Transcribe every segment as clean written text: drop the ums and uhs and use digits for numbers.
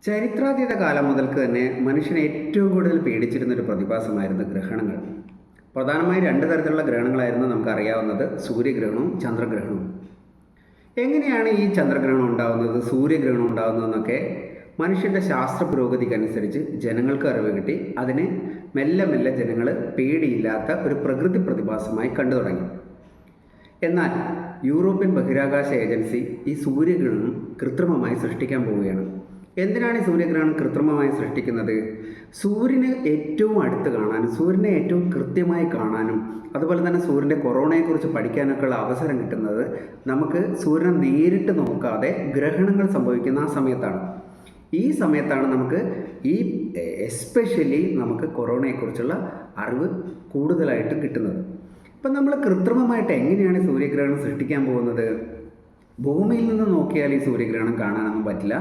ചരിത്രാതീത കാലം മുതൽക്ക് തന്നെ മനുഷ്യനെ ഏറ്റവും കൂടുതൽ പേടിച്ചിരുന്നൊരു പ്രതിഭാസമായിരുന്നു ഗ്രഹണങ്ങൾ. പ്രധാനമായും രണ്ട് തരത്തിലുള്ള ഗ്രഹണങ്ങളായിരുന്നു നമുക്കറിയാവുന്നത്: സൂര്യഗ്രഹണവും ചന്ദ്രഗ്രഹണവും. എങ്ങനെയാണ് ഈ ചന്ദ്രഗ്രഹണം ഉണ്ടാകുന്നത്, സൂര്യഗ്രഹണം ഉണ്ടാകുന്നതെന്നൊക്കെ മനുഷ്യൻ്റെ ശാസ്ത്ര പുരോഗതിക്കനുസരിച്ച് ജനങ്ങൾക്ക് അറിവ് കിട്ടി. അതിനെ മെല്ലെ മെല്ലെ ജനങ്ങൾ പേടിയില്ലാത്ത ഒരു പ്രകൃതി പ്രതിഭാസമായി കണ്ടു തുടങ്ങി. എന്നാൽ യൂറോപ്യൻ ബഹിരാകാശ ഏജൻസി ഈ സൂര്യഗ്രഹണം കൃത്രിമമായി സൃഷ്ടിക്കാൻ പോവുകയാണ്. എന്തിനാണ് ഈ സൂര്യഗ്രഹണം കൃത്രിമമായി സൃഷ്ടിക്കുന്നത്? സൂര്യന് ഏറ്റവും അടുത്ത് കാണാനും സൂര്യനെ ഏറ്റവും കൃത്യമായി കാണാനും അതുപോലെ തന്നെ സൂര്യൻ്റെ കൊറോണയെക്കുറിച്ച് പഠിക്കാനൊക്കെ ഉള്ള അവസരം കിട്ടുന്നത് നമുക്ക് സൂര്യനെ നേരിട്ട് നോക്കാതെ ഗ്രഹണങ്ങൾ സംഭവിക്കുന്ന ആ സമയത്താണ്. ഈ സമയത്താണ് നമുക്ക് എസ്പെഷ്യലി നമുക്ക് കൊറോണയെക്കുറിച്ചുള്ള അറിവ് കൂടുതലായിട്ട് കിട്ടുന്നത്. ഇപ്പം നമ്മൾ കൃത്രിമമായിട്ട് എങ്ങനെയാണ് സൂര്യഗ്രഹണം സൃഷ്ടിക്കാൻ പോകുന്നത്? ഭൂമിയിൽ നിന്ന് നോക്കിയാൽ ഈ സൂര്യഗ്രഹണം കാണാനൊന്നും പറ്റില്ല.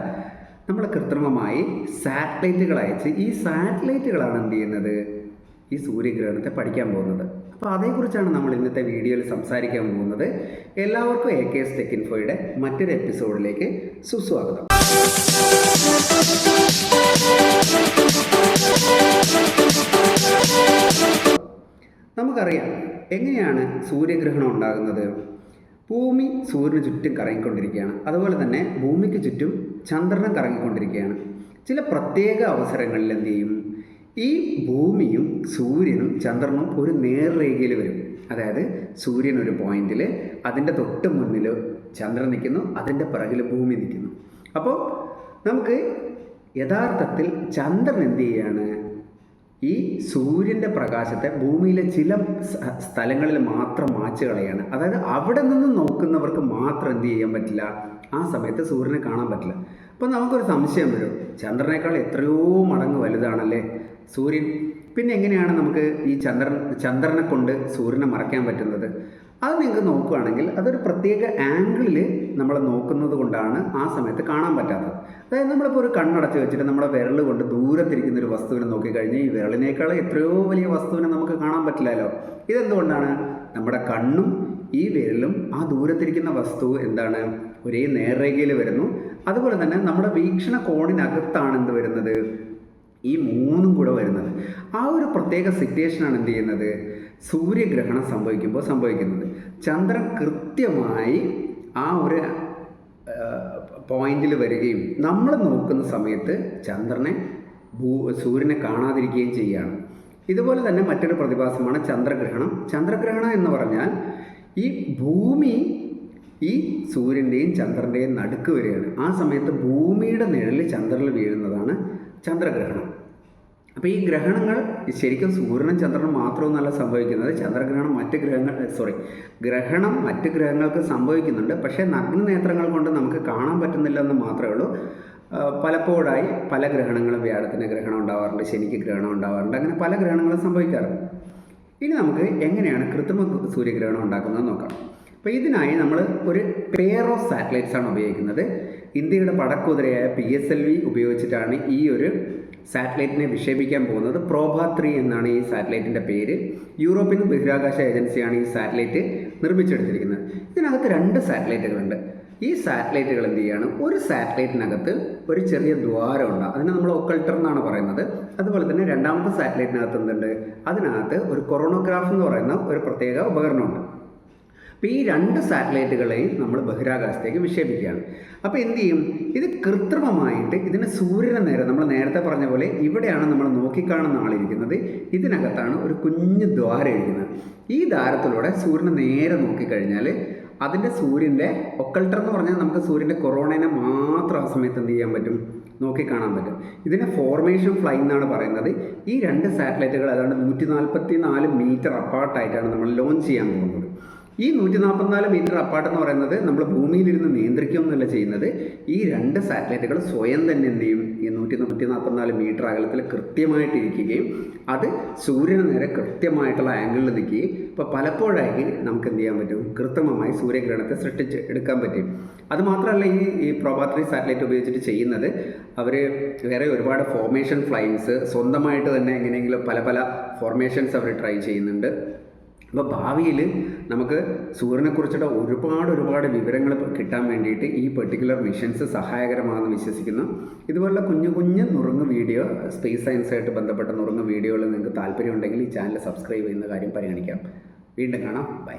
നമ്മൾ കൃത്രിമമായി സാറ്റലൈറ്റുകൾ അയച്ച് ഈ സാറ്റലൈറ്റുകളാണ് എന്ത് ചെയ്യുന്നത്, ഈ സൂര്യഗ്രഹണത്തെ പഠിക്കാൻ പോകുന്നത്. അപ്പോൾ അതേക്കുറിച്ചാണ് നമ്മൾ ഇന്നത്തെ വീഡിയോയിൽ സംസാരിക്കാൻ പോകുന്നത്. എല്ലാവർക്കും AKS Tech Infoയുടെ മറ്റൊരു എപ്പിസോഡിലേക്ക് സുസ്വാഗതം. നമുക്കറിയാം എങ്ങനെയാണ് സൂര്യഗ്രഹണം ഉണ്ടാകുന്നത്. ഭൂമി സൂര്യന് ചുറ്റും കറങ്ങിക്കൊണ്ടിരിക്കുകയാണ്. അതുപോലെ തന്നെ ഭൂമിക്ക് ചുറ്റും ചന്ദ്രനും കറങ്ങിക്കൊണ്ടിരിക്കുകയാണ്. ചില പ്രത്യേക അവസരങ്ങളിൽ എന്ത് ചെയ്യും, ഈ ഭൂമിയും സൂര്യനും ചന്ദ്രനും ഒരു നേർരേഖയിൽ വരും. അതായത് സൂര്യൻ ഒരു പോയിന്റിൽ, അതിൻ്റെ തൊട്ട് മുന്നിൽ ചന്ദ്രൻ നിൽക്കുന്നു, അതിൻ്റെ പിറകിൽ ഭൂമി നിൽക്കുന്നു. അപ്പോൾ നമുക്ക് യഥാർത്ഥത്തിൽ ചന്ദ്രൻ എന്ത് ചെയ്യാണ്, ഈ സൂര്യൻ്റെ പ്രകാശത്തെ ഭൂമിയിലെ ചില സ്ഥലങ്ങളിൽ മാത്രം മാച്ച് കളയാണ്. അതായത് അവിടെ നിന്ന് നോക്കുന്നവർക്ക് മാത്രം എന്ത് ചെയ്യാൻ പറ്റില്ല, ആ സമയത്ത് സൂര്യനെ കാണാൻ പറ്റില്ല. അപ്പോൾ നമുക്കൊരു സംശയം വരും, ചന്ദ്രനേക്കാൾ എത്രയോ മടങ്ങ് വലുതാണല്ലേ സൂര്യൻ, പിന്നെ എങ്ങനെയാണ് നമുക്ക് ഈ ചന്ദ്രനെ കൊണ്ട് സൂര്യനെ മറയ്ക്കാൻ പറ്റുന്നത്? അത് നിങ്ങൾക്ക് നോക്കുകയാണെങ്കിൽ അതൊരു പ്രത്യേക ആംഗിളിൽ നമ്മൾ നോക്കുന്നത് കൊണ്ടാണ് ആ സമയത്ത് കാണാൻ പറ്റാത്തത്. അതായത് നമ്മളിപ്പോൾ ഒരു കണ്ണടച്ച് വെച്ചിട്ട് നമ്മുടെ വിരൽ കൊണ്ട് ദൂരത്തിരിക്കുന്ന ഒരു വസ്തുവിനെ നോക്കിക്കഴിഞ്ഞാൽ ഈ വിരലിനേക്കാൾ എത്രയോ വലിയ വസ്തുവിനെ നമുക്ക് കാണാൻ പറ്റില്ലല്ലോ. ഇതെന്തുകൊണ്ടാണ്? നമ്മുടെ കണ്ണും ഈ വിരലും ആ ദൂരത്തിരിക്കുന്ന വസ്തു എന്താണ്, ഒരേ നേർരേഖയിൽ വരുന്നു. അതുപോലെ തന്നെ നമ്മുടെ വീക്ഷണ കോണിനകത്താണ് എന്ത് വരുന്നത്, ഈ മൂന്നും കൂടെ വരുന്നത്. ആ ഒരു പ്രത്യേക സിറ്റുവേഷനാണ് എന്ത് ചെയ്യുന്നത്, സൂര്യഗ്രഹണം സംഭവിക്കുന്നത്. ചന്ദ്രൻ കൃത്യമായി ആ ഒരു പോയിന്റിൽ വരികയും നമ്മൾ നോക്കുന്ന സമയത്ത് സൂര്യനെ കാണാതിരിക്കുകയും ചെയ്യുകയാണ്. ഇതുപോലെ തന്നെ മറ്റൊരു പ്രതിഭാസമാണ് ചന്ദ്രഗ്രഹണം. ചന്ദ്രഗ്രഹണം എന്ന് പറഞ്ഞാൽ ഈ ഭൂമി ഈ സൂര്യൻ്റെയും ചന്ദ്രൻ്റെയും നടുക്ക് വരികയാണ്. ആ സമയത്ത് ഭൂമിയുടെ നിഴലിൽ ചന്ദ്രനിൽ വീഴുന്നതാണ് ചന്ദ്രഗ്രഹണം. അപ്പോൾ ഈ ഗ്രഹണങ്ങൾ ശരിക്കും സൂര്യനും ചന്ദ്രനും മാത്രമൊന്നുമല്ല സംഭവിക്കുന്നത്. ഗ്രഹണം മറ്റ് ഗ്രഹങ്ങൾക്ക് സംഭവിക്കുന്നുണ്ട്. പക്ഷേ നഗ്നനേത്രങ്ങൾ കൊണ്ട് നമുക്ക് കാണാൻ പറ്റുന്നില്ല എന്ന് മാത്രമേ ഉള്ളൂ. പലപ്പോഴായി പല ഗ്രഹണങ്ങളും, വ്യാഴത്തിന് ഗ്രഹണം ഉണ്ടാവാറുണ്ട്, ശനിക്ക് ഗ്രഹണം ഉണ്ടാവാറുണ്ട്, അങ്ങനെ പല ഗ്രഹണങ്ങളും സംഭവിക്കാറുണ്ട്. ഇനി നമുക്ക് എങ്ങനെയാണ് കൃത്രിമ സൂര്യഗ്രഹണം ഉണ്ടാക്കുന്നത് നോക്കാം. അപ്പോൾ ഇതിനായി നമ്മൾ ഒരു പെയർ ഓഫ് സാറ്റലൈറ്റ്സ് ആണ് ഉപയോഗിക്കുന്നത്. ഇന്ത്യയുടെ പടക്കുതിരയായ PSLV ഉപയോഗിച്ചിട്ടാണ് ഈ ഒരു സാറ്റലൈറ്റിനെ വിക്ഷേപിക്കാൻ പോകുന്നത്. പ്രോഭ-3 എന്നാണ് ഈ സാറ്റലൈറ്റിൻ്റെ പേര്. യൂറോപ്യൻ ബഹിരാകാശ ഏജൻസിയാണ് ഈ സാറ്റലൈറ്റ് നിർമ്മിച്ചെടുത്തിരിക്കുന്നത്. ഇതിനകത്ത് 2 സാറ്റലൈറ്റുകളുണ്ട്. ഈ സാറ്റലൈറ്റുകൾ എന്ത് ചെയ്യുകയാണ്, ഒരു സാറ്റലൈറ്റിനകത്ത് ഒരു ചെറിയ ദ്വാരമുണ്ട്, അതിനെ നമ്മൾ ഒക്കൾട്ടർ എന്നാണ് പറയുന്നത്. അതുപോലെ തന്നെ രണ്ടാമത്തെ സാറ്റലൈറ്റിനകത്ത് എന്തുണ്ട്, അതിനകത്ത് ഒരു കൊറോണോഗ്രാഫ് എന്ന് പറയുന്ന ഒരു പ്രത്യേക ഉപകരണമുണ്ട്. അപ്പോൾ ഈ 2 സാറ്റലൈറ്റുകളെയും നമ്മൾ ബഹിരാകാശത്തേക്ക് വിക്ഷേപിക്കുകയാണ്. അപ്പോൾ എന്ത് ചെയ്യും, ഇത് കൃത്രിമമായിട്ട് ഇതിന് സൂര്യനെ നേരെ, നമ്മൾ നേരത്തെ പറഞ്ഞ പോലെ ഇവിടെയാണ് നമ്മൾ നോക്കിക്കാണുന്ന ആളിരിക്കുന്നത്, ഇതിനകത്താണ് ഒരു കുഞ്ഞു ദ്വാരം ഇരിക്കുന്നത്. ഈ ദ്വാരത്തിലൂടെ സൂര്യനെ നേരെ നോക്കിക്കഴിഞ്ഞാൽ അതിൻ്റെ സൂര്യൻ്റെ ഒക്കൾട്ടർ എന്ന് പറഞ്ഞാൽ നമുക്ക് സൂര്യൻ്റെ കൊറോണയെ മാത്രം ആ സമയത്ത് എന്ത് ചെയ്യാൻ പറ്റും, നോക്കിക്കാണാൻ പറ്റും. ഇതിനെ ഫോർമേഷൻ ഫ്ലൈ എന്നാണ് പറയുന്നത്. ഈ 2 സാറ്റലൈറ്റുകൾ ഏതാണ്ട് 144 മീറ്റർ അപ്പാർട്ടായിട്ടാണ് നമ്മൾ ലോഞ്ച് ചെയ്യാൻ പോകുന്നത്. ഈ 144 മീറ്റർ അപ്പാർട്ട് എന്ന് പറയുന്നത് നമ്മൾ ഭൂമിയിലിരുന്ന് നിയന്ത്രിക്കുകയൊന്നുമല്ല ചെയ്യുന്നത്. ഈ 2 സാറ്റലൈറ്റുകൾ സ്വയം തന്നെ എന്ത് ചെയ്യും, ഈ 144 മീറ്റർ അകലത്തിൽ കൃത്യമായിട്ടിരിക്കുകയും അത് സൂര്യന് നേരെ കൃത്യമായിട്ടുള്ള ആംഗിളിൽ നിൽക്കുകയും, ഇപ്പോൾ പലപ്പോഴായി നമുക്ക് എന്ത് ചെയ്യാൻ പറ്റും, കൃത്രിമമായി സൂര്യഗ്രഹണത്തെ സൃഷ്ടിച്ച് എടുക്കാൻ പറ്റും. അതുമാത്രമല്ല, ഈ പ്രോഭ-3 സാറ്റലൈറ്റ് ഉപയോഗിച്ചിട്ട് ചെയ്യുന്നത്, അവർ വേറെ ഒരുപാട് ഫോർമേഷൻ ഫ്ലൈൻസ് സ്വന്തമായിട്ട് തന്നെ എങ്ങനെയെങ്കിലും പല ഫോർമേഷൻസ് അവർ ട്രൈ ചെയ്യുന്നുണ്ട്. അപ്പോൾ ഭാവിയിൽ നമുക്ക് സൂര്യനെക്കുറിച്ചുള്ള ഒരുപാട് വിവരങ്ങൾ കിട്ടാൻ വേണ്ടിയിട്ട് ഈ പെർട്ടിക്കുലർ മിഷൻസ് സഹായകരമാണെന്ന് വിശ്വസിക്കുന്നു. ഇതുപോലുള്ള കുഞ്ഞു നുറുങ്ങ് വീഡിയോ, സ്പേസ് സയൻസായിട്ട് ബന്ധപ്പെട്ട നുറുങ്ങ് വീഡിയോകൾ നിങ്ങൾക്ക് താല്പര്യമുണ്ടെങ്കിൽ ഈ ചാനൽ സബ്സ്ക്രൈബ് ചെയ്യുന്ന കാര്യം പരിഗണിക്കാം. വീണ്ടും കാണാം. ബൈ.